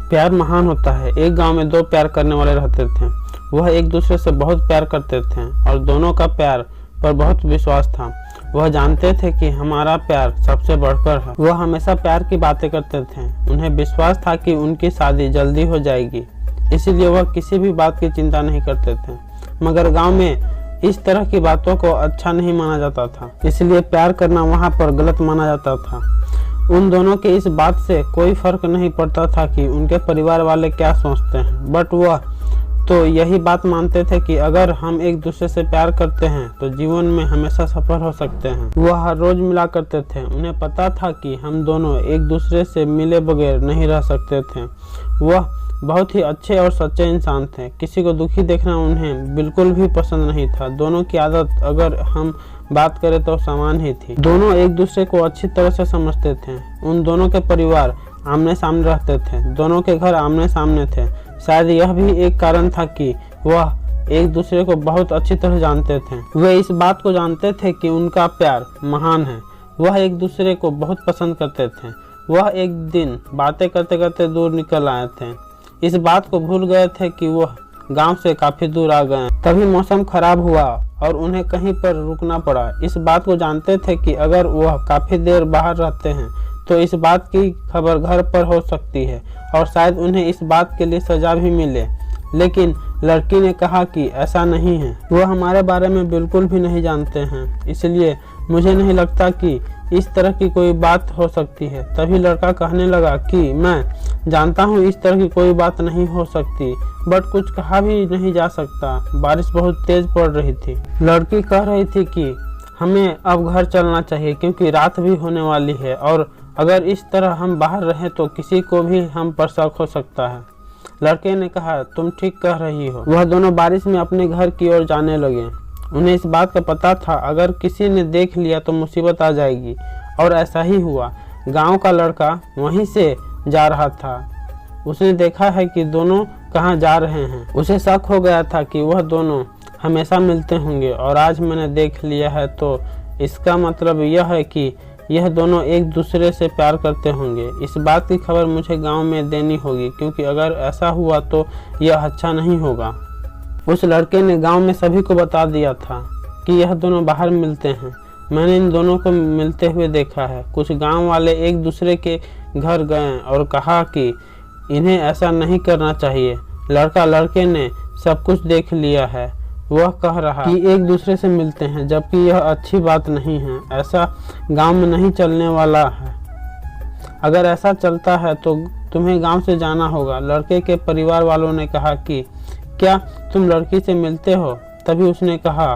प्यार महान होता है। एक गांव में दो प्यार करने वाले रहते थे। वह एक दूसरे से बहुत प्यार करते थे और दोनों का प्यार पर बहुत विश्वास था। वह जानते थे कि हमारा प्यार सबसे बढ़कर है। वह हमेशा प्यार की बातें करते थे। उन्हें विश्वास था कि उनकी शादी जल्दी हो जाएगी, इसीलिए वह किसी भी बात की चिंता नहीं करते थे। मगर गांव में इस तरह की बातों को अच्छा नहीं माना जाता था, इसलिए प्यार करना वहां पर गलत माना जाता था। उन दोनों के इस बात से कोई फर्क नहीं पड़ता था कि उनके परिवार वाले क्या सोचते हैं, बट वह तो यही बात मानते थे कि अगर हम एक दूसरे से प्यार करते हैं तो जीवन में हमेशा सफल हो सकते हैं। वह हर रोज मिला करते थे। उन्हें पता था कि हम दोनों एक दूसरे से मिले बगैर नहीं रह सकते थे। वह बहुत ही अच्छे और सच्चे इंसान थे। किसी को दुखी देखना उन्हें बिल्कुल भी पसंद नहीं था। दोनों की आदत अगर हम बात करें तो समान ही थी। दोनों एक दूसरे को अच्छी तरह से समझते थे। उन दोनों के परिवार आमने सामने रहते थे। दोनों के घर आमने सामने थे। शायद यह भी एक कारण था कि वह एक दूसरे को बहुत अच्छी तरह जानते थे। वे इस बात को जानते थे कि उनका प्यार महान है। वह एक दूसरे को बहुत पसंद करते थे। वह एक दिन बातें करते करते दूर निकल आए थे। इस बात को भूल गए थे कि वह गांव से काफी दूर आ गए। तभी मौसम खराब हुआ और उन्हें कहीं पर रुकना पड़ा। इस बात को जानते थे कि अगर वह काफी देर बाहर रहते हैं तो इस बात की खबर घर पर हो सकती है और शायद उन्हें इस बात के लिए सजा भी मिले। लेकिन लड़की ने कहा कि ऐसा नहीं है, वह हमारे बारे में बिल्कुल भी नहीं जानते हैं, इसलिए मुझे नहीं लगता कि इस तरह की कोई बात हो सकती है। तभी लड़का कहने लगा कि मैं जानता हूँ इस तरह की कोई बात नहीं हो सकती, बट कुछ कहा भी नहीं जा सकता। बारिश बहुत तेज पड़ रही थी। लड़की कह रही थी कि हमें अब घर चलना चाहिए क्योंकि रात भी होने वाली है और अगर इस तरह हम बाहर रहें तो किसी को भी हम पर शक हो सकता है। लड़के ने कहा, तुम ठीक कह रही हो। वह दोनों बारिश में अपने घर की ओर जाने लगे। उन्हें इस बात का पता था अगर किसी ने देख लिया तो मुसीबत आ जाएगी, और ऐसा ही हुआ। गांव का लड़का वहीं से जा रहा था। उसने देखा है कि दोनों कहाँ जा रहे हैं। उसे शक हो गया था कि वह दोनों हमेशा मिलते होंगे और आज मैंने देख लिया है तो इसका मतलब यह है कि यह दोनों एक दूसरे से प्यार करते होंगे। इस बात की खबर मुझे गांव में देनी होगी क्योंकि अगर ऐसा हुआ तो यह अच्छा नहीं होगा। उस लड़के ने गांव में सभी को बता दिया था कि यह दोनों बाहर मिलते हैं। मैंने इन दोनों को मिलते हुए देखा है। कुछ गांव वाले एक दूसरे के घर गए और कहा कि इन्हें ऐसा नहीं करना चाहिए। लड़का लड़के ने सब कुछ देख लिया है। वह कह रहा कि एक दूसरे से मिलते हैं, जबकि यह अच्छी बात नहीं है। ऐसा गांव में नहीं चलने वाला है। अगर ऐसा चलता है तो तुम्हें गांव से जाना होगा। लड़के के परिवार वालों ने कहा कि क्या तुम लड़की से मिलते हो? तभी उसने कहा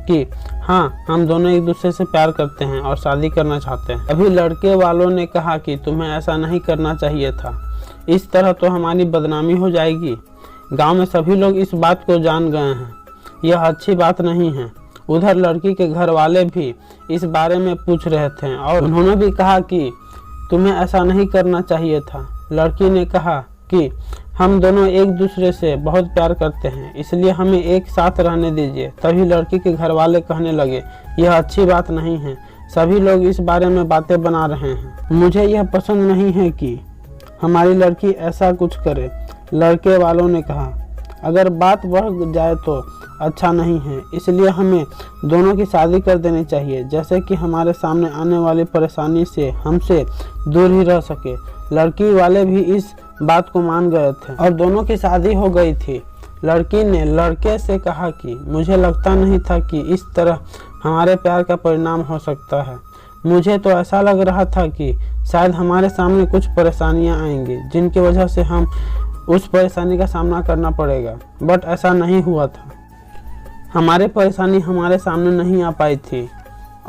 कि हाँ, हम दोनों एक दूसरे से प्यार करते हैं और शादी करना चाहते हैं। अभी लड़के वालों ने कहा कि तुम्हें ऐसा नहीं करना चाहिए था, इस तरह तो हमारी बदनामी हो जाएगी। गांव में सभी लोग इस बात को जान गए हैं। यह अच्छी बात नहीं है। उधर लड़की के घर वाले भी इस बारे में पूछ रहे थे और उन्होंने भी कहा कि तुम्हें ऐसा नहीं करना चाहिए था। लड़की ने कहा कि हम दोनों एक दूसरे से बहुत प्यार करते हैं, इसलिए हमें एक साथ रहने दीजिए। तभी लड़की के घर वाले कहने लगे, यह अच्छी बात नहीं है। सभी लोग इस बारे में बातें बना रहे हैं। मुझे यह पसंद नहीं है कि हमारी लड़की ऐसा कुछ करे। लड़के वालों ने कहा, अगर बात बढ़ जाए तो अच्छा नहीं है, इसलिए हमें दोनों की शादी कर देनी चाहिए, जैसे कि हमारे सामने आने वाली परेशानी से हमसे दूर ही रह सके। लड़की वाले भी इस बात को मान गए थे और दोनों की शादी हो गई थी। लड़की ने लड़के से कहा कि मुझे लगता नहीं था कि इस तरह हमारे प्यार का परिणाम हो सकता है। मुझे तो ऐसा लग रहा था कि शायद हमारे सामने कुछ परेशानियां आएंगी जिनकी वजह से हम उस परेशानी का सामना करना पड़ेगा, बट ऐसा नहीं हुआ था। हमारी परेशानी हमारे सामने नहीं आ पाई थी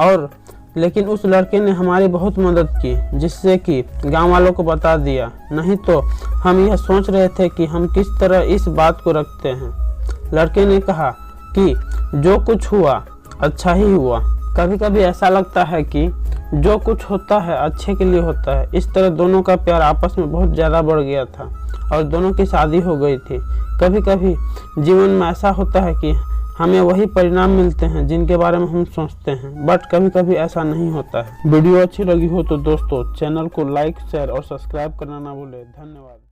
और लेकिन उस लड़के ने हमारी बहुत मदद की, जिससे कि गांव वालों को बता दिया। नहीं तो हम यह सोच रहे थे कि हम किस तरह इस बात को रखते हैं। लड़के ने कहा कि जो कुछ हुआ अच्छा ही हुआ। कभी कभी ऐसा लगता है कि जो कुछ होता है अच्छे के लिए होता है। इस तरह दोनों का प्यार आपस में बहुत ज़्यादा बढ़ गया था और दोनों की शादी हो गई थी। कभी कभी जीवन में ऐसा होता है कि हमें वही परिणाम मिलते हैं जिनके बारे में हम सोचते हैं, बट कभी कभी ऐसा नहीं होता है। वीडियो अच्छी लगी हो तो दोस्तों चैनल को लाइक, शेयर और सब्सक्राइब करना ना भूलें। धन्यवाद।